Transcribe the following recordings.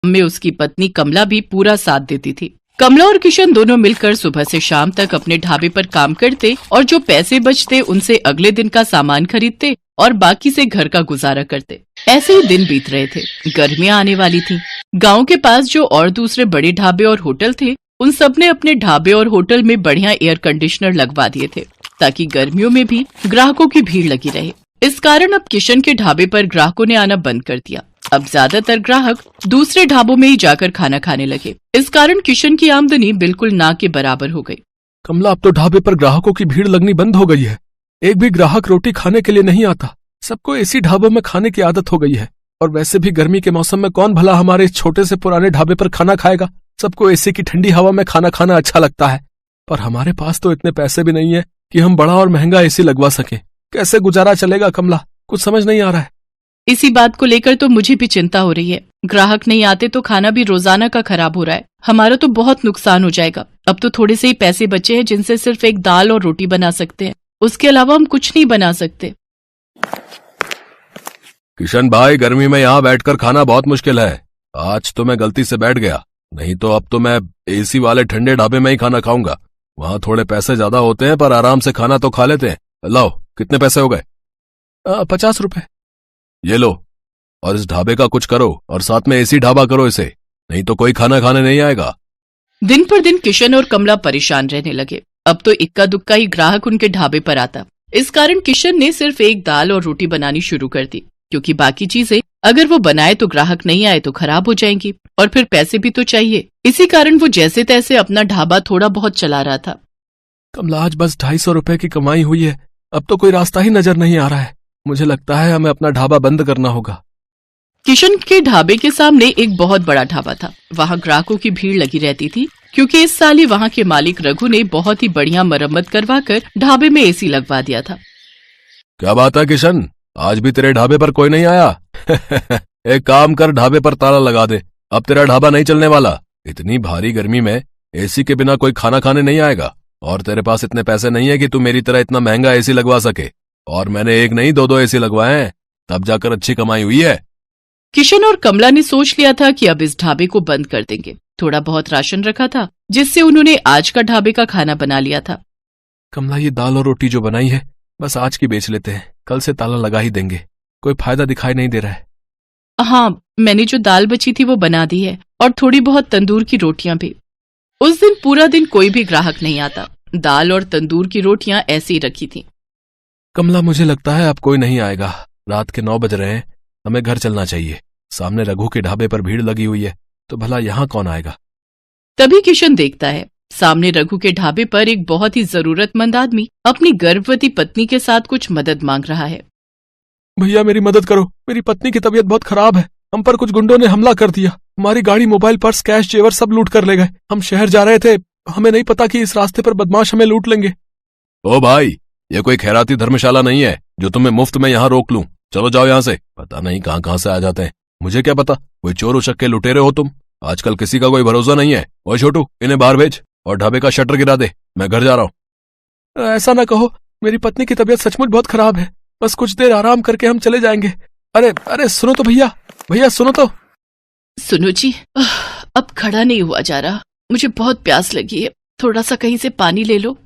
में उसकी पत्नी कमला भी पूरा साथ देती थी। कमला और किशन दोनों मिलकर सुबह से शाम तक अपने ढाबे पर काम करते और जो पैसे बचते उनसे अगले दिन का सामान खरीदते और बाकी से घर का गुजारा करते। ऐसे ही दिन बीत रहे थे। गर्मियां आने वाली थी। गांव के पास जो और दूसरे बड़े ढाबे और होटल थे, उन सब ने अपने ढाबे और होटल में बढ़िया एयर कंडीशनर लगवा दिए थे ताकि गर्मियों में भी ग्राहकों की भीड़ लगी रहे। इस कारण अब किशन के ढाबे पर ग्राहकों ने आना बंद कर दिया। अब ज्यादातर ग्राहक दूसरे ढाबों में ही जाकर खाना खाने लगे। इस कारण किशन की आमदनी बिल्कुल ना के बराबर हो गई। कमला, अब तो ढाबे पर ग्राहकों की भीड़ लगनी बंद हो गई है। एक भी ग्राहक रोटी खाने के लिए नहीं आता। सबको इसी ढाबों में खाने की आदत हो गई है। और वैसे भी गर्मी के मौसम में कौन भला हमारे इस छोटे से पुराने ढाबे पर खाना खाएगा। सबको एसी की ठंडी हवा में खाना खाना अच्छा लगता है, पर हमारे पास तो इतने पैसे भी नहीं है कि हम बड़ा और महंगा एसी लगवा सकें। कैसे गुजारा चलेगा कमला, कुछ समझ नहीं आ रहा है। इसी बात को लेकर तो मुझे भी चिंता हो रही है। ग्राहक नहीं आते तो खाना भी रोजाना का खराब हो रहा है। हमारा तो बहुत नुकसान हो जाएगा। अब तो थोड़े से ही पैसे बचे हैं जिनसे सिर्फ एक दाल और रोटी बना सकते हैं। उसके अलावा हम कुछ नहीं बना सकते। किशन भाई, गर्मी में यहाँ बैठकर खाना बहुत मुश्किल है। आज तो मैं गलती से बैठ गया, नहीं तो अब तो मैं एसी वाले ठंडे ढाबे में ही खाना खाऊंगा। वहाँ थोड़े पैसे ज्यादा होते हैं पर आराम से खाना तो खा लेते हैं। लाओ, कितने पैसे हो गए? 50 रुपए। ये लो, और इस ढाबे का कुछ करो और साथ में एसी ढाबा करो इसे, नहीं तो कोई खाना खाने नहीं आएगा। दिन पर दिन किशन और कमला परेशान रहने लगे। अब तो इक्का दुक्का ही ग्राहक उनके ढाबे पर आता। इस कारण किशन ने सिर्फ एक दाल और रोटी बनानी शुरू कर दी, क्योंकि बाकी चीजें अगर वो बनाए तो ग्राहक नहीं आए तो खराब हो जाएंगी और फिर पैसे भी तो चाहिए। इसी कारण वो जैसे तैसे अपना ढाबा थोड़ा बहुत चला रहा था। कमला, आज बस 250 रुपए की कमाई हुई है। अब तो कोई रास्ता ही नजर नहीं आ रहा है। मुझे लगता है हमें अपना ढाबा बंद करना होगा। किशन के ढाबे के सामने एक बहुत बड़ा ढाबा था। वहाँ ग्राहकों की भीड़ लगी रहती थी, क्योंकि इस साल ही वहाँ के मालिक रघु ने बहुत ही बढ़िया मरम्मत करवाकर ढाबे में एसी लगवा दिया था। क्या बात है किशन, आज भी तेरे ढाबे पर कोई नहीं आया? एक काम कर, ढाबे पर ताला लगा दे। अब तेरा ढाबा नहीं चलने वाला। इतनी भारी गर्मी में एसी के बिना कोई खाना खाने नहीं आएगा, और तेरे पास इतने पैसे नहीं है कि तू मेरी तरह इतना महंगा एसी लगवा सके। और मैंने एक नहीं दो एसी लगवाए हैं, तब जाकर अच्छी कमाई हुई है। किशन और कमला ने सोच लिया था कि अब इस ढाबे को बंद कर देंगे। थोड़ा बहुत राशन रखा था, जिससे उन्होंने आज का ढाबे का खाना बना लिया था। कमला, ये दाल और रोटी जो बनाई है बस आज की बेच लेते हैं, कल से ताला लगा ही देंगे। कोई फायदा दिखाई नहीं दे रहा है। हाँ, मैंने जो दाल बची थी वो बना दी है, और थोड़ी बहुत तंदूर की रोटियां भी। उस दिन पूरा दिन कोई भी ग्राहक नहीं आता। दाल और तंदूर की रोटियां ऐसी ही रखी थी। कमला, मुझे लगता है अब कोई नहीं आएगा। रात के 9 बज रहे हैं, हमें घर चलना चाहिए। सामने रघु के ढाबे पर भीड़ लगी हुई है, तो भला यहाँ कौन आएगा? तभी किशन देखता है सामने रघु के ढाबे पर एक बहुत ही जरूरतमंद आदमी अपनी गर्भवती पत्नी के साथ कुछ मदद मांग रहा है। भैया, मेरी मदद करो। मेरी पत्नी की तबीयत बहुत खराब है। हम पर कुछ गुंडों ने हमला कर दिया। हमारी गाड़ी, मोबाइल, पर्स, कैश, जेवर सब लूट कर ले गए। हम शहर जा रहे थे, हमें नहीं पता कि इस रास्ते पर बदमाश हमें लूट लेंगे। ओ भाई, ये कोई खैराती धर्मशाला नहीं है जो तुम्हें मुफ्त में यहाँ रोक लूं। चलो जाओ यहाँ से। पता नहीं कहाँ कहाँ से आ जाते हैं। मुझे क्या पता, कोई चोर उचक्के लुटेरे हो तुम। आजकल किसी का कोई भरोसा नहीं है। ओ छोटू, इन्हें बाहर भेज और ढाबे का शटर गिरा दे। मैं घर जा रहा हूँ। ऐसा ना कहो, मेरी पत्नी की तबीयत सचमुच बहुत खराब है। बस कुछ देर आराम करके हम चले जाएंगे। अरे अरे, सुनो तो भैया, भैया सुनो तो। सुनो जी, अब खड़ा नहीं हुआ जा रहा। मुझे बहुत प्यास लगी है, थोड़ा सा कहीं से पानी ले लो।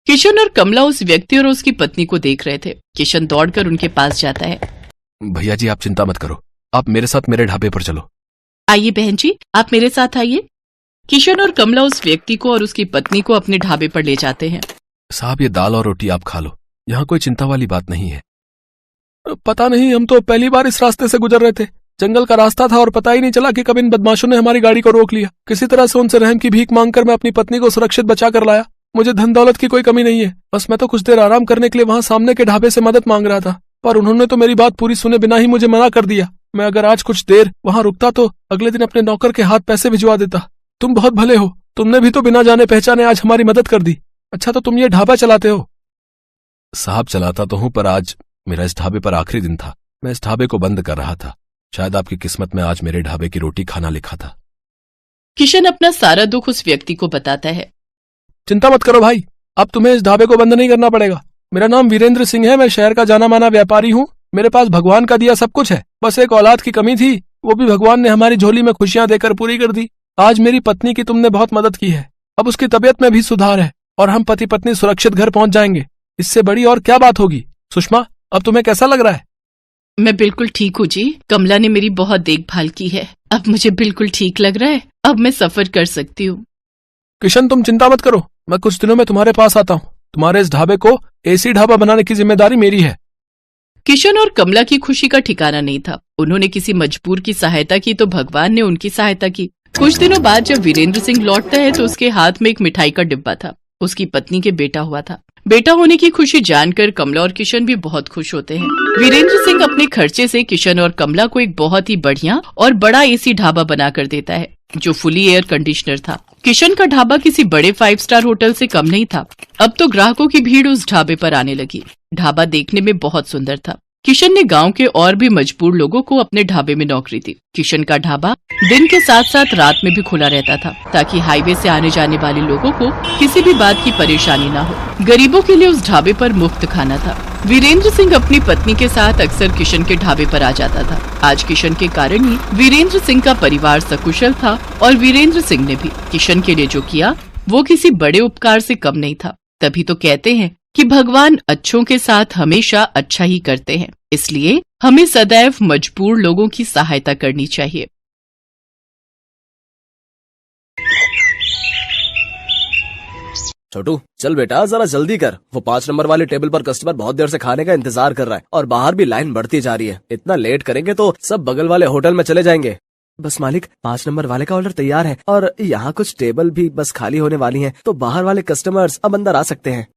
किशन और कमला उस व्यक्ति और उसकी पत्नी को देख रहे थे। किशन दौड़कर उनके पास जाता है। भैया जी, आप चिंता मत करो, आप मेरे साथ मेरे ढाबे पर चलो। आइए बहन जी, आप मेरे साथ आइए। किशन और कमला उस व्यक्ति को और उसकी पत्नी को अपने ढाबे पर ले जाते हैं। साहब, ये दाल और रोटी आप खा लो, यहाँ कोई चिंता वाली बात नहीं है। पता नहीं, हम तो पहली बार इस रास्ते से गुजर रहे थे। जंगल का रास्ता था और पता ही नहीं चला कि कब इन बदमाशों ने हमारी गाड़ी को रोक लिया। किसी तरह से उनसे रहम की भीख मांगकर मैं अपनी पत्नी को सुरक्षित बचा कर लाया। मुझे धन दौलत की कोई कमी नहीं है। बस मैं तो कुछ देर आराम करने के लिए वहाँ सामने के ढाबे से मदद मांग रहा था, पर उन्होंने तो मेरी बात पूरी सुने बिना ही मुझे मना कर दिया। मैं अगर आज कुछ देर वहाँ रुकता तो अगले दिन अपने नौकर के हाथ पैसे भिजवा देता। तुम बहुत भले हो, तुमने भी तो बिना जाने पहचाने आज हमारी मदद कर दी। अच्छा, तो तुम ये ढाबा चलाते हो? साहब, चलाता तो हूँ, पर आज मेरा इस ढाबे पर आखिरी दिन था। मैं इस ढाबे को बंद कर रहा था। शायद आपकी किस्मत में आज मेरे ढाबे की रोटी खाना लिखा था। किशन अपना सारा दुख उस व्यक्ति को बताता है। चिंता मत करो भाई, अब तुम्हें इस ढाबे को बंद नहीं करना पड़ेगा। मेरा नाम वीरेंद्र सिंह है। मैं शहर का जाना माना व्यापारी हूँ। मेरे पास भगवान का दिया सब कुछ है। बस एक औलाद की कमी थी, वो भी भगवान ने हमारी झोली में खुशियां देकर पूरी कर दी। आज मेरी पत्नी की तुमने बहुत मदद की है। अब उसकी तबीयत में भी सुधार है और हम पति पत्नी सुरक्षित घर पहुंच जाएंगे। इससे बड़ी और क्या बात होगी। सुषमा, अब तुम्हें कैसा लग रहा है? मैं बिल्कुल ठीक हूँ जी। कमला ने मेरी बहुत देखभाल की है। अब मुझे बिल्कुल ठीक लग रहा है। अब मैं सफर कर सकती हूँ। किशन, तुम चिंता मत करो, मैं कुछ दिनों में तुम्हारे पास आता हूँ। तुम्हारे इस ढाबे को एसी ढाबा बनाने की जिम्मेदारी मेरी है। किशन और कमला की खुशी का ठिकाना नहीं था। उन्होंने किसी मजबूर की सहायता की तो भगवान ने उनकी सहायता की। कुछ दिनों बाद जब वीरेंद्र सिंह लौटता है तो उसके हाथ में एक मिठाई का डिब्बा था। उसकी पत्नी के बेटा हुआ था। बेटा होने की खुशी जानकर कमला और किशन भी बहुत खुश होते हैं। वीरेंद्र सिंह अपने खर्चे से किशन और कमला को एक बहुत ही बढ़िया और बड़ा एसी ढाबा बनाकर देता है, जो फुली एयर कंडीशनर था। किशन का ढाबा किसी बड़े 5 स्टार होटल से कम नहीं था। अब तो ग्राहकों की भीड़ उस ढाबे पर आने लगी। ढाबा देखने में बहुत सुंदर था। किशन ने गांव के और भी मजबूर लोगों को अपने ढाबे में नौकरी दी। किशन का ढाबा दिन के साथ साथ रात में भी खुला रहता था, ताकि हाईवे से आने जाने वाले लोगों को किसी भी बात की परेशानी न हो। गरीबों के लिए उस ढाबे पर मुफ्त खाना था। वीरेंद्र सिंह अपनी पत्नी के साथ अक्सर किशन के ढाबे पर आ जाता था। आज किशन के कारण ही वीरेंद्र सिंह का परिवार सकुशल था और वीरेंद्र सिंह ने भी किशन के लिए जो किया वो किसी बड़े उपकार से कम नहीं था। तभी तो कहते हैं कि भगवान अच्छों के साथ हमेशा अच्छा ही करते हैं, इसलिए हमें सदैव मजबूर लोगों की सहायता करनी चाहिए। छोटू, चल बेटा जरा जल्दी कर। वो 5 नंबर वाले टेबल पर कस्टमर बहुत देर से खाने का इंतजार कर रहा है और बाहर भी लाइन बढ़ती जा रही है। इतना लेट करेंगे तो सब बगल वाले होटल में चले जाएंगे। बस मालिक, 5 नंबर वाले का ऑर्डर तैयार है और यहाँ कुछ टेबल भी बस खाली होने वाली हैं, तो बाहर वाले कस्टमर्स अब अंदर आ सकते हैं।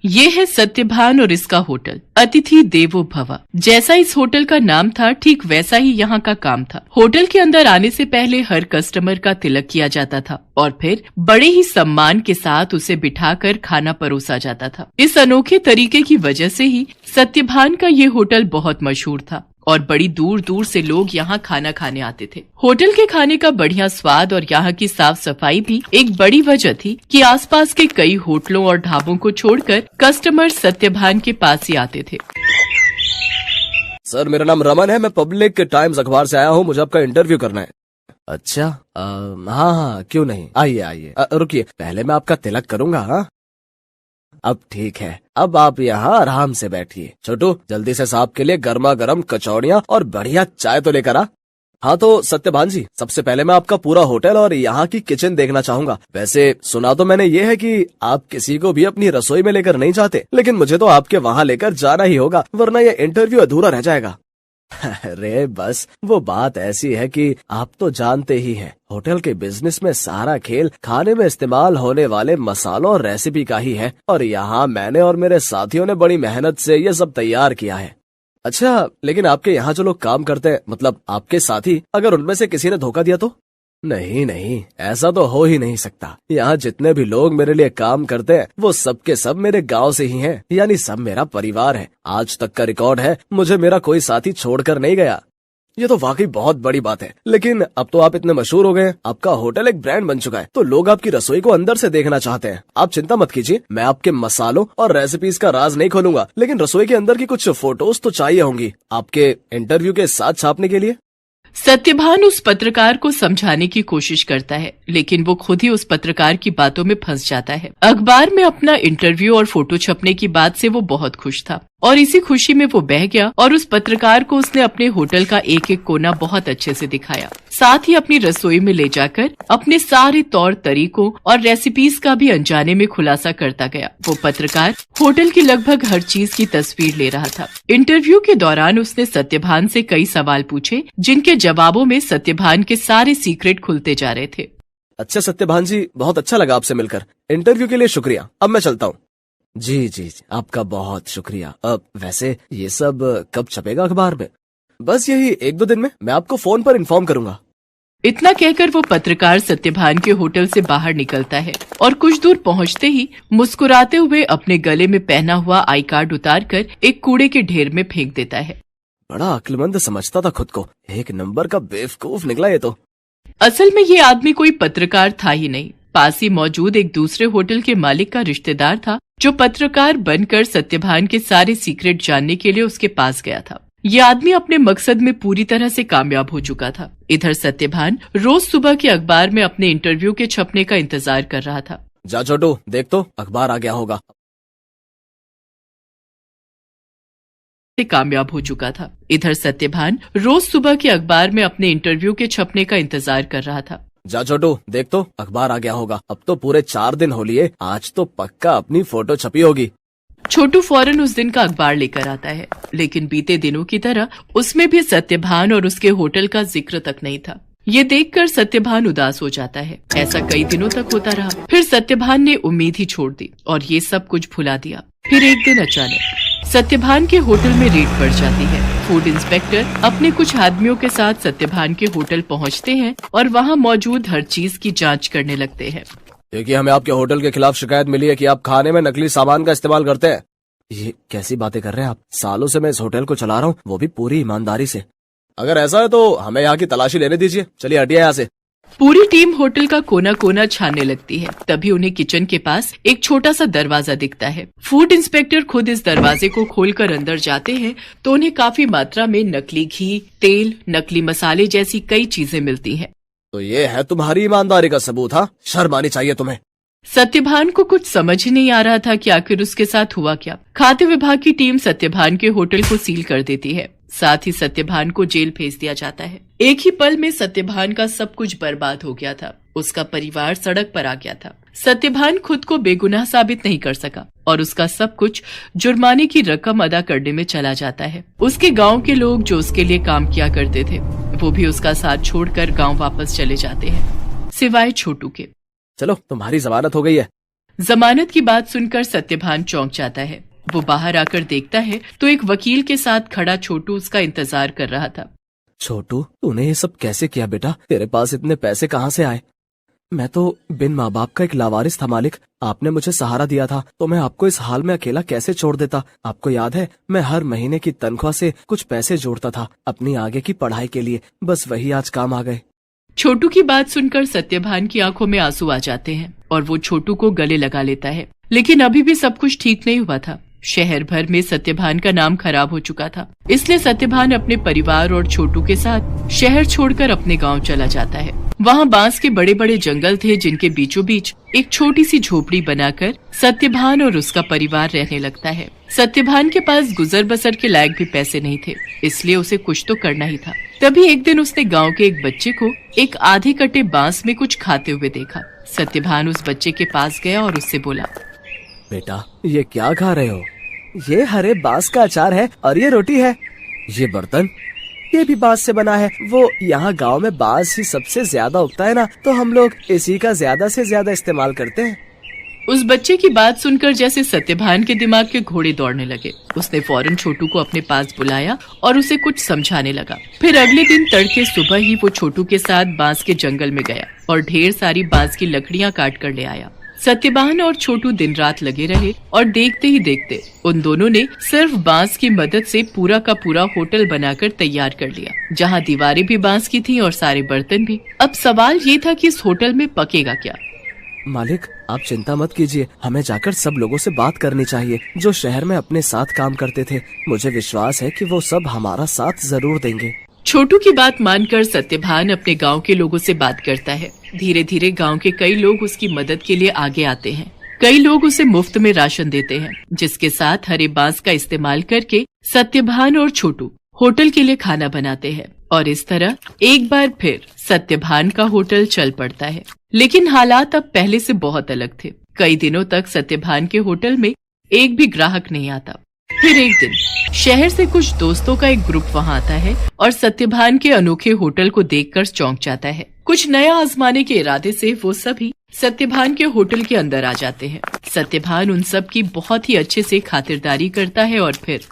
ये है सत्यभान और इसका होटल अतिथि देवो भव। जैसा इस होटल का नाम था, ठीक वैसा ही यहाँ का काम था। होटल के अंदर आने से पहले हर कस्टमर का तिलक किया जाता था और फिर बड़े ही सम्मान के साथ उसे बिठाकर खाना परोसा जाता था। इस अनोखे तरीके की वजह से ही सत्यभान का ये होटल बहुत मशहूर था और बड़ी दूर दूर से लोग यहाँ खाना खाने आते थे। होटल के खाने का बढ़िया स्वाद और यहाँ की साफ सफाई भी एक बड़ी वजह थी कि आसपास के कई होटलों और ढाबों को छोड़कर कस्टमर सत्यभान के पास ही आते थे। सर, मेरा नाम रमन है। मैं पब्लिक टाइम्स अखबार से आया हूँ। मुझे आपका इंटरव्यू करना है। अच्छा, हाँ, क्यों नहीं, आइए आइए। रुकिए, पहले मैं आपका तिलक करूंगा। हाँ, अब ठीक है। अब आप यहाँ आराम से बैठिए। छोटू, जल्दी से साहब के लिए गर्मा गर्म कचौड़ियाँ और बढ़िया चाय तो लेकर आ। हाँ तो सत्यभान जी, सबसे पहले मैं आपका पूरा होटल और यहाँ की किचन देखना चाहूंगा। वैसे सुना तो मैंने ये है कि आप किसी को भी अपनी रसोई में लेकर नहीं जाते, लेकिन मुझे तो आपके वहाँ लेकर जाना ही होगा, वरना ये इंटरव्यू अधूरा रह जाएगा। अरे बस, वो बात ऐसी है कि आप तो जानते ही हैं, होटल के बिजनेस में सारा खेल खाने में इस्तेमाल होने वाले मसालों और रेसिपी का ही है और यहाँ मैंने और मेरे साथियों ने बड़ी मेहनत से ये सब तैयार किया है। अच्छा, लेकिन आपके यहाँ जो लोग काम करते हैं, मतलब आपके साथी, अगर उनमें से किसी ने धोखा दिया तो? नहीं नहीं, ऐसा तो हो ही नहीं सकता। यहाँ जितने भी लोग मेरे लिए काम करते हैं वो सब के सब मेरे गांव से ही हैं, यानी सब मेरा परिवार है। आज तक का रिकॉर्ड है, मुझे मेरा कोई साथी छोड़कर नहीं गया। ये तो वाकई बहुत बड़ी बात है। लेकिन अब तो आप इतने मशहूर हो गए, आपका होटल एक ब्रांड बन चुका है, तो लोग आपकी रसोई को अंदर से देखना चाहते हैं। आप चिंता मत कीजिए, मैं आपके मसालों और रेसिपीज का राज नहीं खोलूंगा, लेकिन रसोई के अंदर की कुछ फोटोज तो चाहिए होंगी आपके इंटरव्यू के साथ छापने के लिए। सत्यभान उस पत्रकार को समझाने की कोशिश करता है, लेकिन वो खुद ही उस पत्रकार की बातों में फंस जाता है। अखबार में अपना इंटरव्यू और फोटो छपने की बात से वो बहुत खुश था और इसी खुशी में वो बह गया और उस पत्रकार को उसने अपने होटल का एक एक कोना बहुत अच्छे से दिखाया। साथ ही अपनी रसोई में ले जाकर अपने सारे तौर तरीकों और रेसिपीज का भी अनजाने में खुलासा करता गया। वो पत्रकार होटल की लगभग हर चीज की तस्वीर ले रहा था। इंटरव्यू के दौरान उसने सत्यभान से कई सवाल पूछे, जिनके जवाबों में सत्यभान के सारे सीक्रेट खुलते जा रहे थे। अच्छा सत्यभान जी, बहुत अच्छा लगा आपसे मिलकर। इंटरव्यू के लिए शुक्रिया। अब मैं चलता हूँ। जी, आपका बहुत शुक्रिया। अब वैसे ये सब कब छपेगा अखबार में? बस यही 1-2 दिन में। मैं आपको फोन पर इन्फॉर्म करूंगा। इतना कहकर वो पत्रकार सत्यभान के होटल से बाहर निकलता है और कुछ दूर पहुंचते ही मुस्कुराते हुए अपने गले में पहना हुआ आई कार्ड उतारकर एक कूड़े के ढेर में फेंक देता है। बड़ा अक्लमंद समझता था खुद को, एक नंबर का बेवकूफ निकला ये तो। असल में ये आदमी कोई पत्रकार था ही नहीं, पास ही मौजूद एक दूसरे होटल के मालिक का रिश्तेदार था, जो पत्रकार बनकर सत्यभान के सारे सीक्रेट जानने के लिए उसके पास गया था। ये आदमी अपने मकसद में पूरी तरह से कामयाब हो चुका था। इधर सत्यभान रोज सुबह के अखबार में अपने इंटरव्यू के छपने का इंतजार कर रहा था। जा छोटू, देख तो अखबार आ गया होगा। से कामयाब हो चुका था। इधर सत्यभान रोज सुबह के अखबार में अपने इंटरव्यू के छपने का इंतजार कर रहा था। जा छोटू, देख तो अखबार आ गया होगा। अब तो पूरे 4 दिन हो लिए, आज तो पक्का अपनी फोटो छपी होगी। छोटू फौरन उस दिन का अखबार लेकर आता है, लेकिन बीते दिनों की तरह उसमें भी सत्यभान और उसके होटल का जिक्र तक नहीं था। ये देखकर सत्यभान उदास हो जाता है। ऐसा कई दिनों तक होता रहा। फिर सत्यभान ने उम्मीद ही छोड़ दी और ये सब कुछ भुला दिया। फिर एक दिन अचानक सत्यभान के होटल में रेड पड़ जाती है। फूड इंस्पेक्टर अपने कुछ आदमियों के साथ सत्यभान के होटल पहुंचते हैं और वहां मौजूद हर चीज की जांच करने लगते हैं। देखिए, हमें आपके होटल के खिलाफ शिकायत मिली है कि आप खाने में नकली सामान का इस्तेमाल करते हैं। ये कैसी बातें कर रहे हैं आप? सालों से मैं इस होटल को चला रहा हूँ, वो भी पूरी ईमानदारी से। अगर ऐसा है तो हमें यहाँ की तलाशी लेने दीजिए। चलिए हटिए यहाँ से। पूरी टीम होटल का कोना कोना छानने लगती है। तभी उन्हें किचन के पास एक छोटा सा दरवाजा दिखता है। फूड इंस्पेक्टर खुद इस दरवाजे को खोलकर अंदर जाते हैं तो उन्हें काफी मात्रा में नकली घी, तेल, नकली मसाले जैसी कई चीजें मिलती हैं। तो ये है तुम्हारी ईमानदारी का सबूत? हाँ, शर्म आनी चाहिए तुम्हें। सत्यभान को कुछ समझ ही नहीं आ रहा था कि आखिर उसके साथ हुआ क्या। खाद्य विभाग की टीम सत्यभान के होटल को सील कर देती है। साथ ही सत्यभान को जेल भेज दिया जाता है। एक ही पल में सत्यभान का सब कुछ बर्बाद हो गया था। उसका परिवार सड़क पर आ गया था। सत्यभान खुद को बेगुनाह साबित नहीं कर सका और उसका सब कुछ जुर्माने की रकम अदा करने में चला जाता है। उसके गांव के लोग जो उसके लिए काम किया करते थे वो भी उसका साथ छोड़कर गांव वापस चले जाते हैं, सिवाय छोटू के। चलो, तुम्हारी जमानत हो गई है। जमानत की बात सुनकर सत्यभान चौंक जाता है। वो बाहर आकर देखता है तो एक वकील के साथ खड़ा छोटू उसका इंतजार कर रहा था। छोटू, तूने ये सब कैसे किया बेटा? तेरे पास इतने पैसे कहाँ से आए? मैं तो बिन माँ बाप का एक लावारिस था मालिक। आपने मुझे सहारा दिया था तो मैं आपको इस हाल में अकेला कैसे छोड़ देता? आपको याद है, मैं हर महीने की तनख्वाह से कुछ पैसे जोड़ता था अपनी आगे की पढ़ाई के लिए। बस वही आज काम आ गए। छोटू की बात सुनकर सत्यभान की आंखों में आंसू आ जाते हैं और वो छोटू को गले लगा लेता है। लेकिन अभी भी सब कुछ ठीक नहीं हुआ था। शहर भर में सत्यभान का नाम खराब हो चुका था। इसलिए सत्यभान अपने परिवार और छोटू के साथ शहर छोड़कर अपने गांव चला जाता है। वहां बांस के बड़े बड़े जंगल थे जिनके बीचों बीच एक छोटी सी झोपड़ी बनाकर सत्यभान और उसका परिवार रहने लगता है। सत्यभान के पास गुजर बसर के लायक भी पैसे नहीं थे, इसलिए उसे कुछ तो करना ही था। तभी एक दिन उसने गांव के एक बच्चे को एक आधे कटे बांस में कुछ खाते हुए देखा। सत्यभान उस बच्चे के पास गया और उससे बोला, बेटा, ये क्या खा रहे हो? ये हरे बांस का अचार है और ये रोटी है। ये बर्तन, ये भी बांस से बना है। वो यहाँ गांव में बांस ही सबसे ज्यादा उगता है ना, तो हम लोग इसी का ज्यादा से ज्यादा इस्तेमाल करते हैं। उस बच्चे की बात सुनकर जैसे सत्यभान के दिमाग के घोड़े दौड़ने लगे। उसने फौरन छोटू को अपने पास बुलाया और उसे कुछ समझाने लगा। फिर अगले दिन तड़के सुबह ही वो छोटू के साथ बांस के जंगल में गया और ढेर सारी बांस की लकड़ियां काट कर ले आया। सत्यभान और छोटू दिन रात लगे रहे और देखते ही देखते उन दोनों ने सिर्फ बांस की मदद से पूरा का पूरा होटल बनाकर तैयार कर लिया, जहां दीवारें भी बांस की थीं और सारे बर्तन भी। अब सवाल ये था कि इस होटल में पकेगा क्या? मालिक, आप चिंता मत कीजिए, हमें जाकर सब लोगों से बात करनी चाहिए जो शहर में अपने साथ काम करते थे। मुझे विश्वास है कि वो सब हमारा साथ जरूर देंगे। छोटू की बात मानकर सत्यभान अपने गांव के लोगों से बात करता है। धीरे धीरे गांव के कई लोग उसकी मदद के लिए आगे आते हैं। कई लोग उसे मुफ्त में राशन देते हैं, जिसके साथ हरे बांस का इस्तेमाल करके सत्यभान और छोटू होटल के लिए खाना बनाते हैं। और इस तरह एक बार फिर सत्यभान का होटल चल पड़ता है। लेकिन हालात अब पहले से बहुत अलग थे। कई दिनों तक सत्यभान के होटल में एक भी ग्राहक नहीं आता। फिर एक दिन शहर से कुछ दोस्तों का एक ग्रुप वहां आता है और सत्यभान के अनोखे होटल को देखकर चौंक जाता है। कुछ नया आजमाने के इरादे से वो सभी सत्यभान के होटल के अंदर आ जाते हैं। सत्यभान उन सब की बहुत ही अच्छे से खातिरदारी करता है और फिर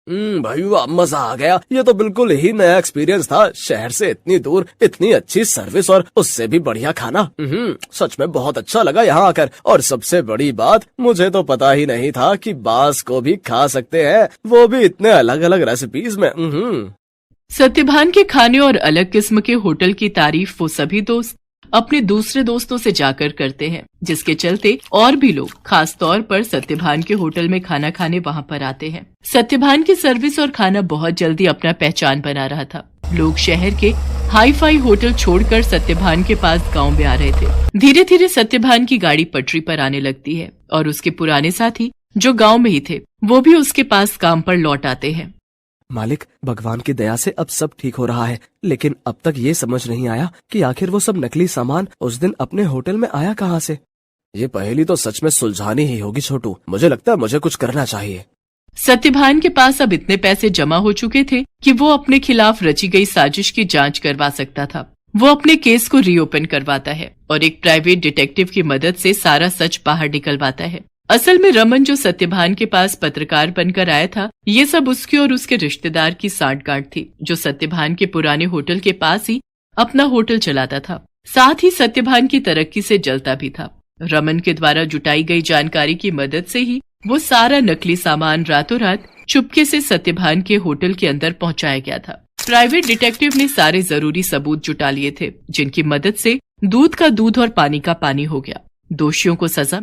भाई वाह, मजा आ गया। ये तो बिल्कुल ही नया एक्सपीरियंस था। शहर से इतनी दूर इतनी अच्छी सर्विस और उससे भी बढ़िया खाना। सच में बहुत अच्छा लगा यहाँ आकर। और सबसे बड़ी बात, मुझे तो पता ही नहीं था कि बांस को भी खा सकते हैं, वो भी इतने अलग अलग रेसिपीज में। सत्यभान के खाने और अलग किस्म के होटल की तारीफ वो सभी दोस्त अपने दूसरे दोस्तों से जाकर करते हैं, जिसके चलते और भी लोग खास तौर पर सत्यभान के होटल में खाना खाने वहां पर आते हैं। सत्यभान की सर्विस और खाना बहुत जल्दी अपना पहचान बना रहा था। लोग शहर के हाई फाई होटल छोड़कर सत्यभान के पास गांव में आ रहे थे। धीरे धीरे सत्यभान की गाड़ी पटरी पर आने लगती है और उसके पुराने साथी जो गांव में ही थे वो भी उसके पास काम पर लौट आते हैं। मालिक, भगवान की दया से अब सब ठीक हो रहा है, लेकिन अब तक ये समझ नहीं आया कि आखिर वो सब नकली सामान उस दिन अपने होटल में आया कहाँ से। ये पहेली तो सच में सुलझानी ही होगी छोटू। मुझे लगता है मुझे कुछ करना चाहिए। सत्यभान के पास अब इतने पैसे जमा हो चुके थे कि वो अपने खिलाफ रची गई साजिश की जांच करवा सकता था। वो अपने केस को रीओपन करवाता है और एक प्राइवेट डिटेक्टिव की मदद से सारा सच बाहर निकलवाता है। असल में रमन जो सत्यभान के पास पत्रकार बनकर आया था, ये सब उसके और उसके रिश्तेदार की सांठगांठ थी, जो सत्यभान के पुराने होटल के पास ही अपना होटल चलाता था। साथ ही सत्यभान की तरक्की से जलता भी था। रमन के द्वारा जुटाई गई जानकारी की मदद से ही वो सारा नकली सामान रातों रात चुपके से सत्यभान के होटल के अंदर पहुंचाया गया था। प्राइवेट डिटेक्टिव ने सारे जरूरी सबूत जुटा लिए थे, जिनकी मदद से दूध का दूध और पानी का पानी हो गया। दोषियों को सजा